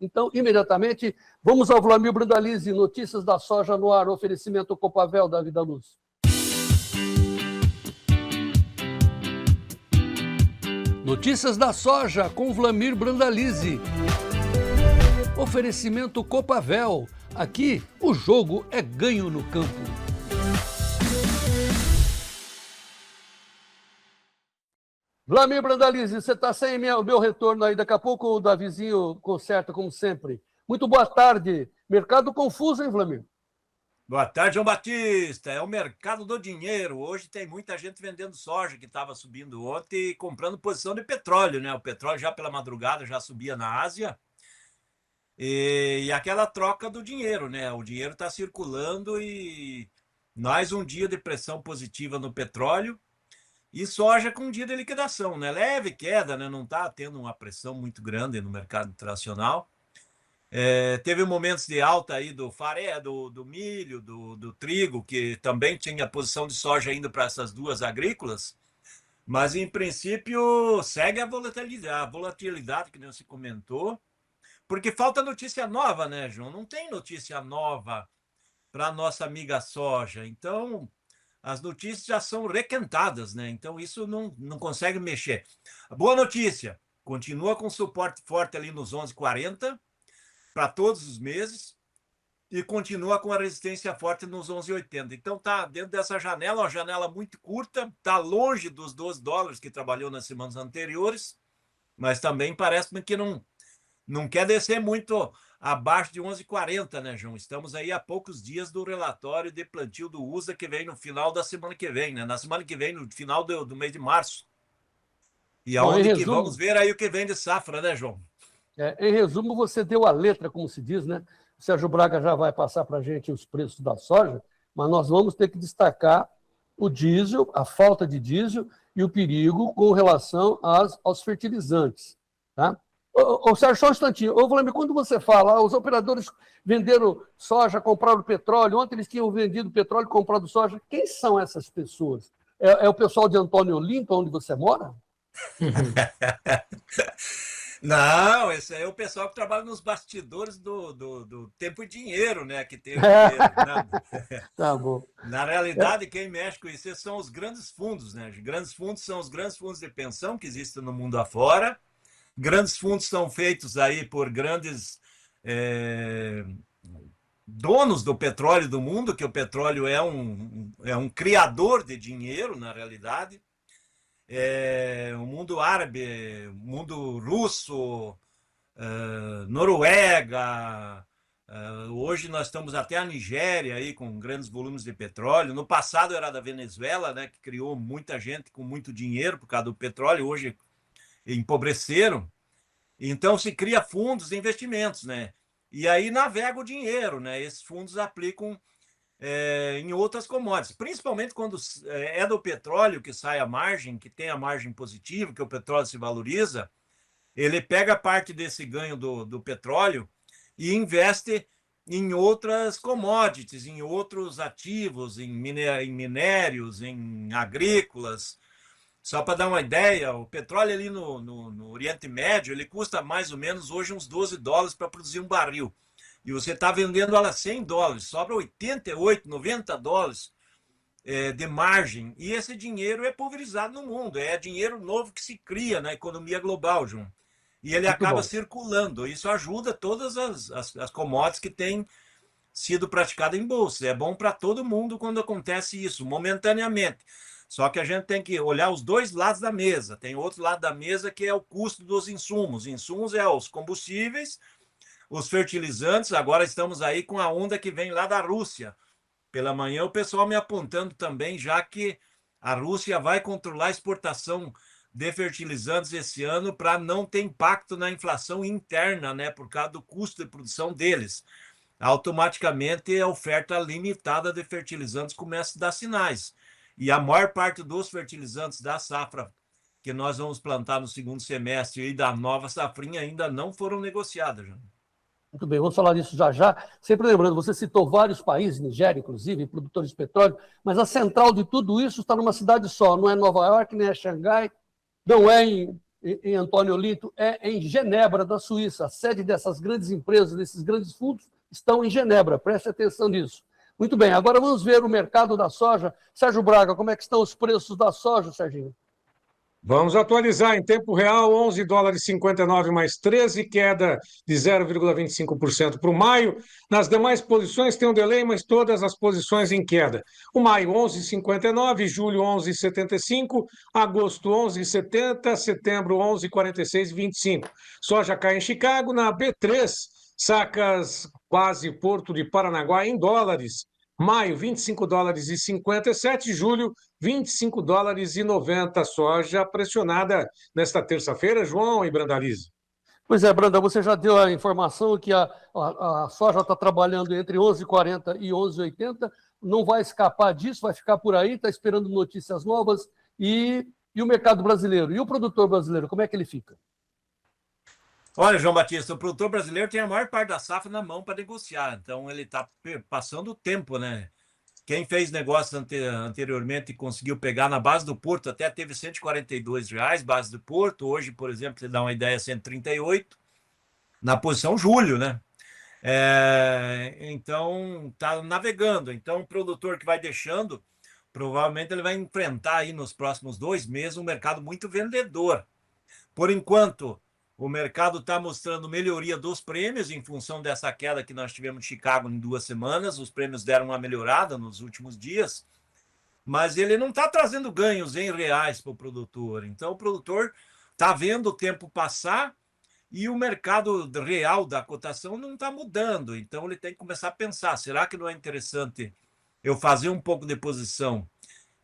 Então, imediatamente, vamos ao Vlamir Brandalize, notícias da soja no ar, oferecimento Copavel, da Vida Luz. Notícias da soja com Vlamir Brandalize. Oferecimento Copavel. Aqui, o jogo é ganho no campo. Vlamir Brandalize, você está sem o meu retorno aí. Daqui a pouco o Davizinho conserta, como sempre. Muito boa tarde. Mercado confuso, hein, Vlamir? Boa tarde, João Batista. É o mercado do dinheiro. Hoje tem muita gente vendendo soja que estava subindo ontem e comprando posição de petróleo, né? O petróleo já pela madrugada já subia na Ásia. E aquela troca do dinheiro, né? O dinheiro está circulando e mais um dia de pressão positiva no petróleo e soja com um dia de liquidação, né? Leve queda, né? Não está tendo uma pressão muito grande no mercado internacional. Teve momentos de alta aí do farelo, do milho, do trigo, que também tinha posição de soja indo para essas duas agrícolas, mas em princípio segue a volatilidade que não se comentou, porque falta notícia nova, né, João? Não tem notícia nova para a nossa amiga soja. Então, as notícias já são requentadas, né? Então, isso não consegue mexer. A boa notícia, continua com suporte forte ali nos 11,40 para todos os meses e continua com a resistência forte nos 11,80. Então, tá dentro dessa janela, uma janela muito curta, tá longe dos $12 que trabalhou nas semanas anteriores, mas também parece-me que não quer descer muito abaixo de 11,40, né, João? Estamos aí a poucos dias do relatório de plantio do USA, que vem no final da semana que vem, né? Na semana que vem, no final do mês de março. E aonde que vamos ver aí o que vem de safra, né, João? Em resumo, você deu a letra, como se diz, né? O Sérgio Braga já vai passar para a gente os preços da soja, mas nós vamos ter que destacar o diesel, a falta de diesel e o perigo com relação aos fertilizantes, tá? Sérgio, só um instantinho. Vlamir, quando você fala, os operadores venderam soja, compraram petróleo, ontem eles tinham vendido petróleo e comprado soja, quem são essas pessoas? É o pessoal de Antônio Olinto, onde você mora? Não, esse aí é o pessoal que trabalha nos bastidores do Tempo e Dinheiro, né? Que tem o dinheiro. Tá bom. Na realidade, quem mexe com isso são os grandes fundos, né? Os grandes fundos são os grandes fundos de pensão que existem no mundo afora. Grandes fundos são feitos aí por grandes donos do petróleo do mundo, que o petróleo é um criador de dinheiro, na realidade. O mundo árabe, o mundo russo, Noruega, hoje nós estamos até a Nigéria aí com grandes volumes de petróleo. No passado era da Venezuela, né, que criou muita gente com muito dinheiro por causa do petróleo, hoje empobreceram. Então se cria fundos de investimentos, né? E aí navega o dinheiro, né? Esses fundos aplicam em outras commodities, principalmente quando é do petróleo que sai a margem, que tem a margem positiva, que o petróleo se valoriza, ele pega parte desse ganho do petróleo e investe em outras commodities, em outros ativos, em minérios, em agrícolas. Só para dar uma ideia, o petróleo ali no Oriente Médio, ele custa mais ou menos hoje uns $12 para produzir um barril. E você está vendendo ela a $100, sobra $88, $90 de margem. E esse dinheiro é pulverizado no mundo, é dinheiro novo que se cria na economia global, João. E ele acaba circulando. Isso ajuda todas as commodities que têm sido praticadas em bolsa. É bom para todo mundo quando acontece isso, momentaneamente. Só que a gente tem que olhar os dois lados da mesa. Tem outro lado da mesa que é o custo dos insumos. Insumos é os combustíveis, os fertilizantes. Agora estamos aí com a onda que vem lá da Rússia. Pela manhã o pessoal me apontando também, já que a Rússia vai controlar a exportação de fertilizantes esse ano para não ter impacto na inflação interna, né, por causa do custo de produção deles. Automaticamente a oferta limitada de fertilizantes começa a dar sinais. E a maior parte dos fertilizantes da safra que nós vamos plantar no segundo semestre e da nova safrinha ainda não foram negociadas. Muito bem, vamos falar disso já já. Sempre lembrando, você citou vários países, Nigéria, inclusive, produtores de petróleo, mas a central de tudo isso está numa cidade só, não é Nova York, nem é Xangai, não é em em Antônio Olinto, é em Genebra, da Suíça. A sede dessas grandes empresas, desses grandes fundos, estão em Genebra. Preste atenção nisso. Muito bem, agora vamos ver o mercado da soja. Sérgio Braga, como é que estão os preços da soja, Serginho? Vamos atualizar em tempo real, $11,59 mais 13, queda de 0,25% para o maio. Nas demais posições tem um delay, mas todas as posições em queda. O maio 11,59, julho 11,75, agosto 11,70, setembro 11,46,25. Soja cai em Chicago, na B3, sacas quase Porto de Paranaguá em dólares. Maio, $25,57, julho, $25,90. Soja pressionada nesta terça-feira, João e Brandalize. Pois é, Branda, você já deu a informação que a soja está trabalhando entre 11,40 e 11,80, não vai escapar disso, vai ficar por aí, está esperando notícias novas. E o mercado brasileiro? E o produtor brasileiro, como é que ele fica? Olha, João Batista, o produtor brasileiro tem a maior parte da safra na mão para negociar, então ele está passando o tempo, né? Quem fez negócio anteriormente e conseguiu pegar na base do Porto, até teve R$ 142, base do Porto. Hoje, por exemplo, você dá uma ideia, 138, na posição julho, né? Então, está navegando. Então, o produtor que vai deixando, provavelmente ele vai enfrentar aí nos próximos 2 meses um mercado muito vendedor. Por enquanto, o mercado está mostrando melhoria dos prêmios em função dessa queda que nós tivemos em Chicago em 2 semanas. Os prêmios deram uma melhorada nos últimos dias, mas ele não está trazendo ganhos em reais para o produtor. Então, o produtor está vendo o tempo passar e o mercado real da cotação não está mudando. Então, ele tem que começar a pensar, será que não é interessante eu fazer um pouco de posição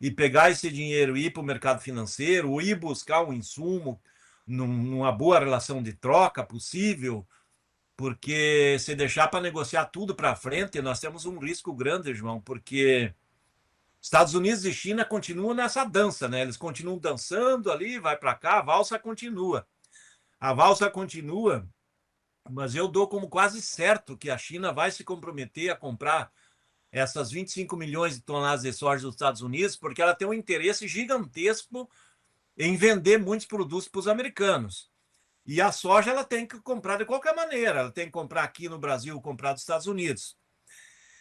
e pegar esse dinheiro e ir para o mercado financeiro, ou ir buscar um insumo numa boa relação de troca possível, porque se deixar para negociar tudo para frente, nós temos um risco grande, João, porque Estados Unidos e China continuam nessa dança, né? Eles continuam dançando ali, vai para cá, a valsa continua. A valsa continua, mas eu dou como quase certo que a China vai se comprometer a comprar essas 25 milhões de toneladas de soja dos Estados Unidos, porque ela tem um interesse gigantesco em vender muitos produtos para os americanos. E a soja ela tem que comprar de qualquer maneira, ela tem que comprar aqui no Brasil, comprar dos Estados Unidos.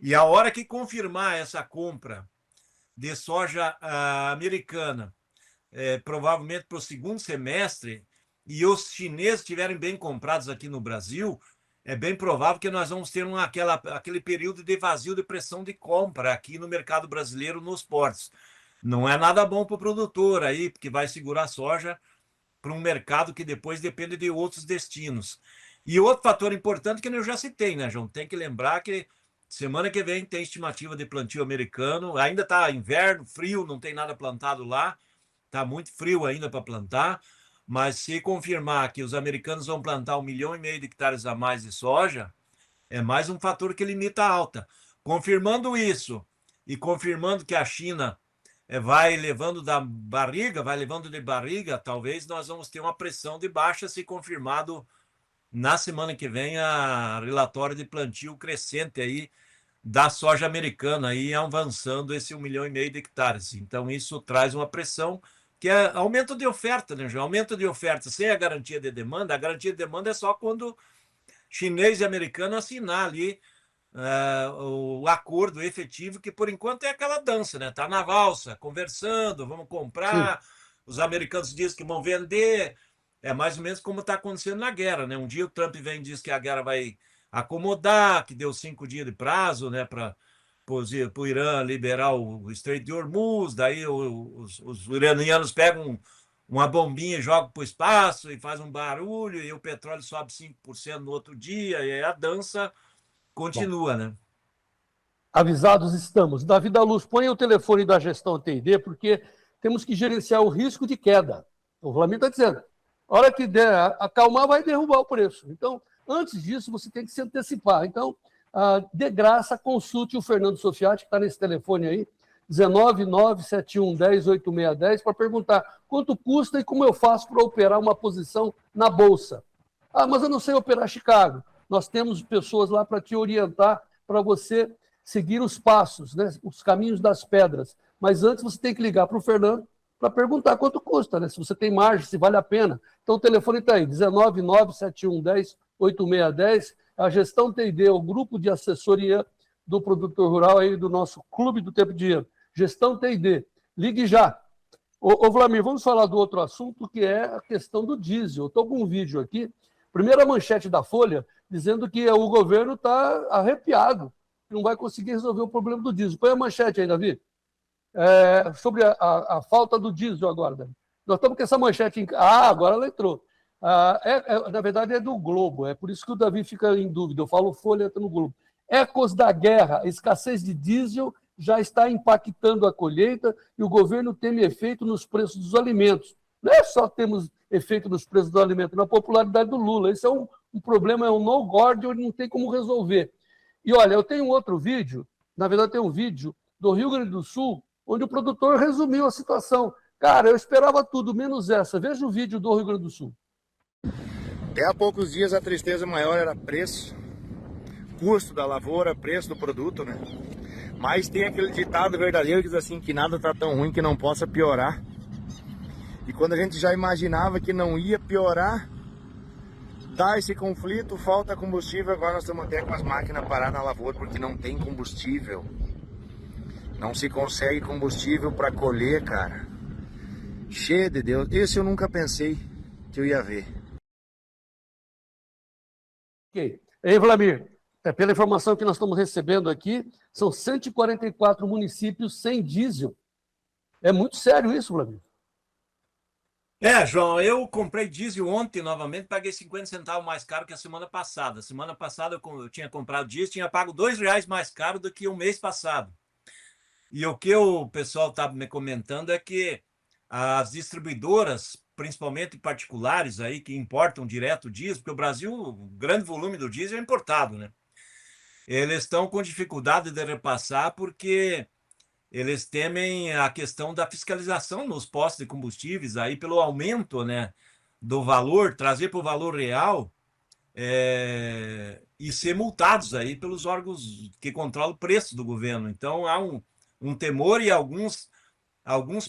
E a hora que confirmar essa compra de soja americana, provavelmente para o segundo semestre, e os chineses estiverem bem comprados aqui no Brasil, é bem provável que nós vamos ter aquele período de vazio de pressão de compra aqui no mercado brasileiro nos portos. Não é nada bom para o produtor aí, porque vai segurar a soja para um mercado que depois depende de outros destinos. E outro fator importante que eu já citei, né, João? Tem que lembrar que semana que vem tem estimativa de plantio americano, ainda está inverno, frio, não tem nada plantado lá, está muito frio ainda para plantar, mas se confirmar que os americanos vão plantar 1,5 milhão de hectares a mais de soja, é mais um fator que limita a alta. Confirmando isso e confirmando que a China vai levando de barriga, talvez nós vamos ter uma pressão de baixa se confirmado na semana que vem a relatório de plantio crescente aí da soja americana, aí avançando esse 1,5 milhão de hectares. Então, isso traz uma pressão que é aumento de oferta, né, João? Aumento de oferta sem a garantia de demanda. A garantia de demanda é só quando chinês e americano assinar ali o acordo efetivo, que por enquanto é aquela dança, né? Tá na valsa, conversando, vamos comprar. Sim. Os americanos dizem que vão vender. É mais ou menos como está acontecendo na guerra, né? Um dia o Trump vem e diz que a guerra vai acomodar, que deu 5 dias de prazo, né, para o Irã liberar o Estreito de Hormuz. Daí os iranianos pegam uma bombinha e jogam para o espaço e faz um barulho, e o petróleo sobe 5% no outro dia, e aí a dança continua. Bom, né? Avisados estamos. Davi da Luz, põe o telefone da gestão TD, porque temos que gerenciar o risco de queda. O Flamengo está dizendo, a hora que der acalmar, vai derrubar o preço. Então, antes disso, você tem que se antecipar. Então, de graça, consulte o Fernando Sofiati, que está nesse telefone aí, 19971108610, para perguntar quanto custa e como eu faço para operar uma posição na Bolsa. Mas eu não sei operar Chicago. Nós temos pessoas lá para te orientar, para você seguir os passos, né? Os caminhos das pedras. Mas antes você tem que ligar para o Fernando, para perguntar quanto custa, né? Se você tem margem, se vale a pena. Então o telefone está aí, 19971108610, a Gestão TD, o grupo de assessoria do produtor rural aí do nosso Clube do Tempo e Dinheiro. Gestão TD. Ligue já. Ô Vlamir, vamos falar do outro assunto, que é a questão do diesel. Eu estou com um vídeo aqui, primeira manchete da Folha, dizendo que o governo está arrepiado, que não vai conseguir resolver o problema do diesel. Põe a manchete aí, Davi. Sobre a falta do diesel agora, Davi. Nós estamos com essa manchete. Agora ela entrou. Na verdade, é do Globo, é por isso que o Davi fica em dúvida. Eu falo Folha, entra no Globo. Ecos da guerra, a escassez de diesel já está impactando a colheita e o governo teme efeito nos preços dos alimentos. Não é só temos efeito nos preços dos alimentos, na popularidade do Lula. Esse é um problema, é um no-gord, onde não tem como resolver. E olha, eu tenho outro vídeo, na verdade tem um vídeo do Rio Grande do Sul, onde o produtor resumiu a situação. Cara, eu esperava tudo, menos essa. Veja o vídeo do Rio Grande do Sul. Até há poucos dias a tristeza maior era preço, custo da lavoura, preço do produto, né? Mas tem aquele ditado verdadeiro que diz assim, que nada tá tão ruim que não possa piorar. E quando a gente já imaginava que não ia piorar, dá esse conflito, falta combustível, agora nós estamos até com as máquinas paradas na lavoura porque não tem combustível. Não se consegue combustível para colher, cara. Cheio de Deus. Esse eu nunca pensei que eu ia ver. Ok. Ei, Vlamir, pela informação que nós estamos recebendo aqui, são 144 municípios sem diesel. É muito sério isso, Vlamir. João, eu comprei diesel ontem novamente, paguei 50 centavos mais caro que a semana passada. Semana passada eu tinha comprado diesel, tinha pago R$2 mais caro do que o mês passado. E o que o pessoal está me comentando é que as distribuidoras, principalmente particulares aí, que importam direto o diesel, porque o Brasil, o grande volume do diesel é importado, né? Eles estão com dificuldade de repassar porque eles temem a questão da fiscalização nos postos de combustíveis aí pelo aumento, né, do valor, trazer para o valor real e ser multados aí pelos órgãos que controlam o preço do governo. Então há um temor e alguns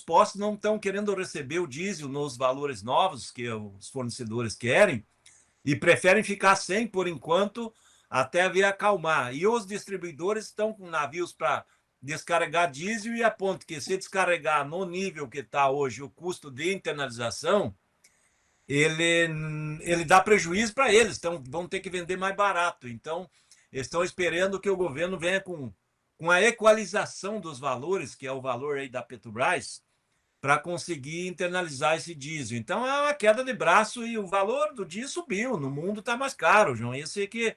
postos não estão querendo receber o diesel nos valores novos que os fornecedores querem e preferem ficar sem por enquanto até ver acalmar. E os distribuidores estão com navios para descarregar diesel e a ponto que se descarregar no nível que está hoje o custo de internalização, ele dá prejuízo para eles, então vão ter que vender mais barato. Então, eles estão esperando que o governo venha com a equalização dos valores, que é o valor aí da Petrobras, para conseguir internalizar esse diesel. Então, é uma queda de braço e o valor do diesel subiu. No mundo está mais caro, João. Esse que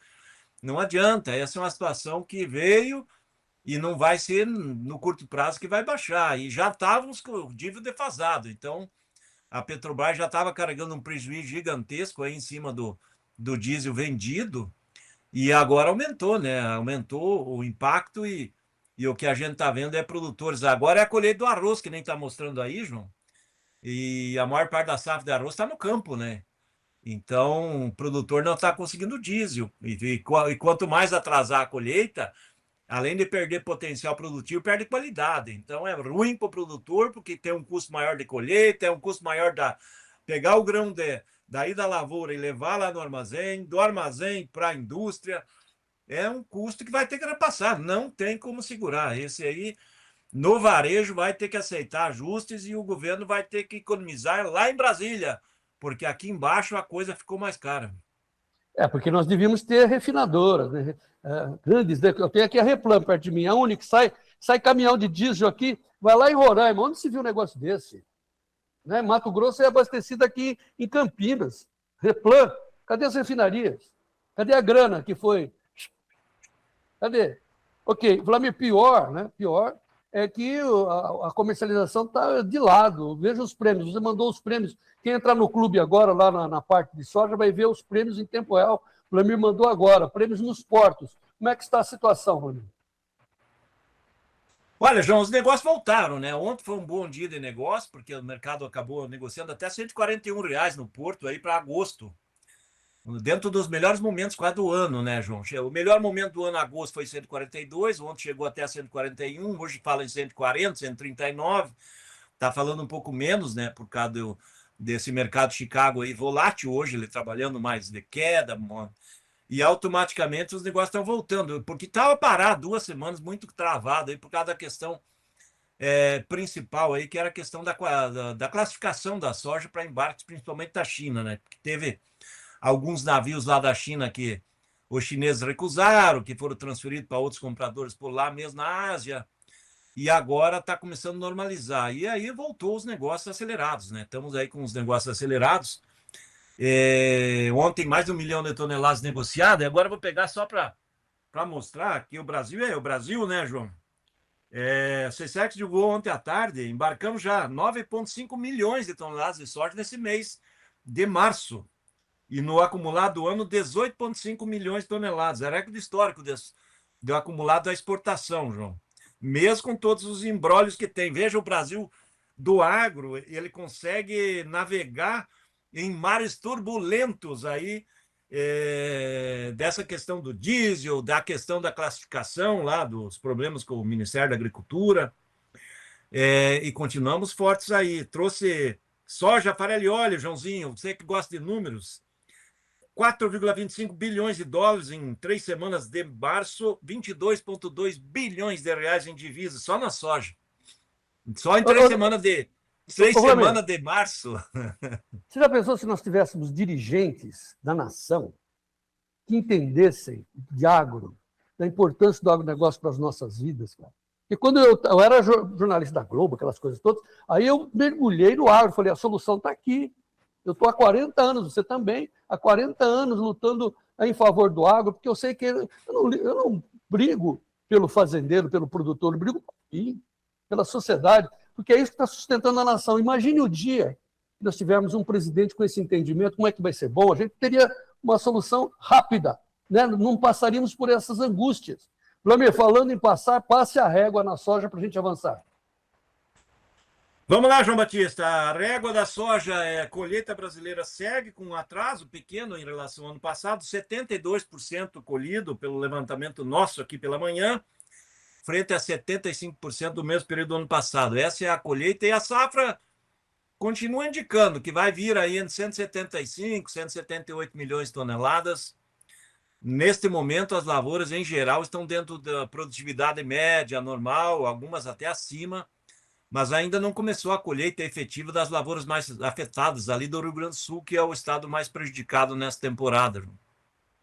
não adianta. Essa é uma situação que veio e não vai ser no curto prazo que vai baixar. E já estávamos com o dívida defasado. Então, a Petrobras já estava carregando um prejuízo gigantesco aí em cima do diesel vendido e agora aumentou, né? Aumentou o impacto e o que a gente está vendo é produtores. Agora é a colheita do arroz, que nem está mostrando aí, João. E a maior parte da safra de arroz está no campo, né? Então, o produtor não está conseguindo diesel. E quanto mais atrasar a colheita, além de perder potencial produtivo, perde qualidade. Então, é ruim para o produtor, porque tem um custo maior de colheita, é um custo maior da pegar o grão daí da lavoura e levar lá no armazém, do armazém para a indústria. É um custo que vai ter que repassar, não tem como segurar. Esse aí, no varejo, vai ter que aceitar ajustes e o governo vai ter que economizar lá em Brasília, porque aqui embaixo a coisa ficou mais cara. Porque nós devíamos ter refinadoras, né? Grandes. Eu tenho aqui a Replan perto de mim, a única que sai caminhão de diesel aqui, vai lá em Roraima. Onde se viu um negócio desse? Né? Mato Grosso é abastecido aqui em Campinas. Replan, cadê as refinarias? Cadê a grana que foi? Cadê? Ok, Vlamir, pior, né? Pior é que a comercialização está de lado. Veja os prêmios, você mandou os prêmios. Quem entrar no clube agora, lá na parte de soja, vai ver os prêmios em tempo real. O Vlamir mandou agora, prêmios nos portos. Como é que está a situação, Vlamir? Olha, João, os negócios voltaram, né? Ontem foi um bom dia de negócio, porque o mercado acabou negociando até R$141 no porto aí para agosto. Dentro dos melhores momentos quase do ano, né, João? O melhor momento do ano, agosto, foi 142, ontem chegou até 141, hoje fala em 140, 139. está falando um pouco menos, né, por causa desse mercado Chicago aí volátil hoje, ele trabalhando mais de queda, e automaticamente os negócios estão voltando, porque estava parado 2 semanas, muito travado aí por causa da questão principal aí, que era a questão da classificação da soja para embarques, principalmente da China, né? Porque teve alguns navios lá da China que os chineses recusaram, que foram transferidos para outros compradores por lá mesmo na Ásia, e agora está começando a normalizar. E aí voltou os negócios acelerados, né? Estamos aí com os negócios acelerados. Ontem mais de 1 milhão de toneladas negociadas, e agora eu vou pegar só para mostrar que o Brasil é o Brasil, né, João? A SESEX divulgou ontem à tarde, embarcamos já 9,5 milhões de toneladas de soja nesse mês de março. E no acumulado do ano, 18,5 milhões de toneladas. É recorde histórico do acumulado da exportação, João. Mesmo com todos os embrólios que tem. Veja o Brasil do agro, ele consegue navegar em mares turbulentos aí, dessa questão do diesel, da questão da classificação lá, dos problemas com o Ministério da Agricultura, e continuamos fortes aí. Trouxe soja, farelo e óleo, Joãozinho, você que gosta de números, 4,25 bilhões de dólares em 3 semanas de março, 22,2 bilhões de reais em divisas, só na soja. Só em 3 semanas de... 6 semanas de março. Você já pensou se nós tivéssemos dirigentes da nação que entendessem de agro, da importância do agronegócio para as nossas vidas, cara? Porque quando eu era jornalista da Globo, aquelas coisas todas, aí eu mergulhei no agro, falei, a solução está aqui. Eu estou há 40 anos, você também, há 40 anos lutando em favor do agro, porque eu sei que eu não brigo pelo fazendeiro, pelo produtor, eu brigo por mim, pela sociedade, porque é isso que está sustentando a nação. Imagine o dia que nós tivermos um presidente com esse entendimento, como é que vai ser bom? A gente teria uma solução rápida, né? Não passaríamos por essas angústias. Vlamir, falando em passar, passe a régua na soja para a gente avançar. Vamos lá, João Batista. A régua da soja, a colheita brasileira segue com um atraso pequeno em relação ao ano passado, 72% colhido pelo levantamento nosso aqui pela manhã, frente a 75% do mesmo período do ano passado. Essa é a colheita, e a safra continua indicando que vai vir aí entre 175, 178 milhões de toneladas. Neste momento, as lavouras, em geral, estão dentro da produtividade média, normal, algumas até acima, mas ainda não começou a colheita efetiva das lavouras mais afetadas, ali do Rio Grande do Sul, que é o estado mais prejudicado nessa temporada.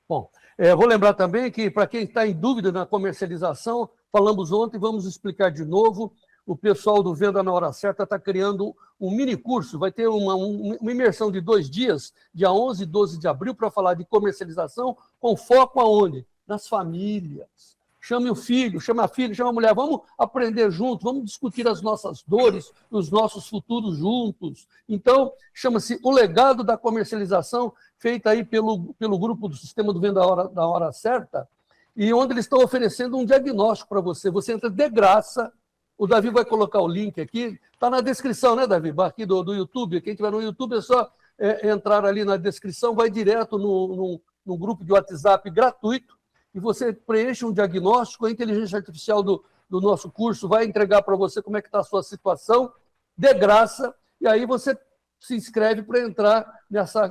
Bom, vou lembrar também que, para quem está em dúvida na comercialização, falamos ontem, vamos explicar de novo. O pessoal do Venda na Hora Certa está criando um mini curso, vai ter uma imersão de 2 dias, dia 11 e 12 de abril, para falar de comercialização, com foco aonde? Nas famílias. Chame o filho, chame a filha, chame a mulher, vamos aprender juntos, vamos discutir as nossas dores, os nossos futuros juntos. Então, chama-se O Legado da Comercialização, feita aí pelo grupo do Sistema do Venda da Hora Certa, e onde eles estão oferecendo um diagnóstico para você. Você entra de graça, o Davi vai colocar o link aqui, está na descrição, né, Davi? Aqui do YouTube, quem estiver no YouTube é só entrar ali na descrição, vai direto no grupo de WhatsApp gratuito, e você preenche um diagnóstico, a inteligência artificial do nosso curso vai entregar para você como é que está a sua situação, de graça, e aí você se inscreve para entrar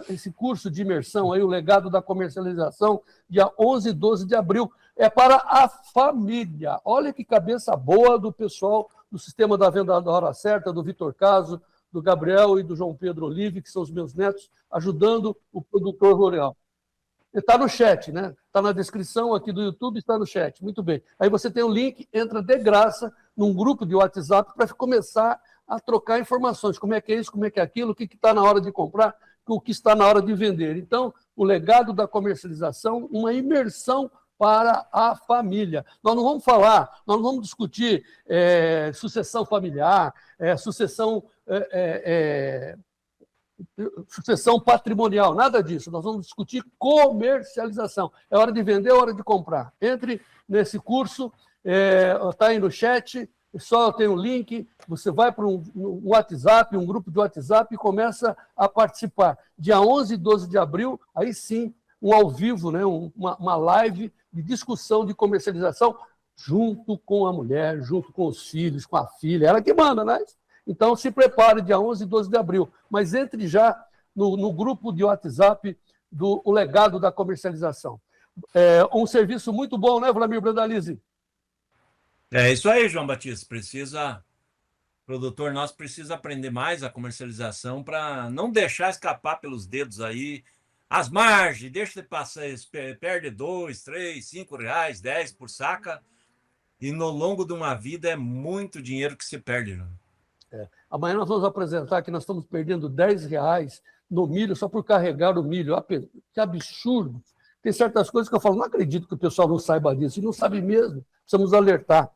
nesse curso de imersão, aí, o Legado da Comercialização, dia 11 e 12 de abril. É para a família. Olha que cabeça boa do pessoal do Sistema da Venda da Hora Certa, do Vitor Caso, do Gabriel e do João Pedro Olive, que são os meus netos, ajudando o produtor rural. Está no chat, né? Está na descrição aqui do YouTube, está no chat. Muito bem. Aí você tem o link, entra de graça num grupo de WhatsApp para começar a trocar informações. Como é que é isso, como é que é aquilo, o que está na hora de comprar, o que está na hora de vender. Então, o legado da comercialização, uma imersão para a família. Nós não vamos falar, nós não vamos discutir sucessão familiar, sucessão patrimonial, nada disso. Nós vamos discutir comercialização. É hora de vender, é hora de comprar. Entre nesse curso, está aí no chat, só tem um link, você vai para um WhatsApp, um grupo de WhatsApp e começa a participar. Dia 11 e 12 de abril, aí sim, um ao vivo, né? uma live de discussão de comercialização junto com a mulher, junto com os filhos, com a filha, ela que manda, né? Então, se prepare, dia 11 e 12 de abril. Mas entre já no grupo de WhatsApp do O Legado da Comercialização. Um serviço muito bom, né, Vlamir Brandalize? É isso aí, João Batista. O produtor nosso precisa aprender mais a comercialização para não deixar escapar pelos dedos aí as margens, deixa de passar, perde 2, 3, 5 reais, 10 por saca, e no longo de uma vida é muito dinheiro que se perde, João. Amanhã nós vamos apresentar que nós estamos perdendo R$10 no milho só por carregar o milho. Que absurdo! Tem certas coisas que eu falo, não acredito que o pessoal não saiba disso, e não sabe mesmo, precisamos alertar.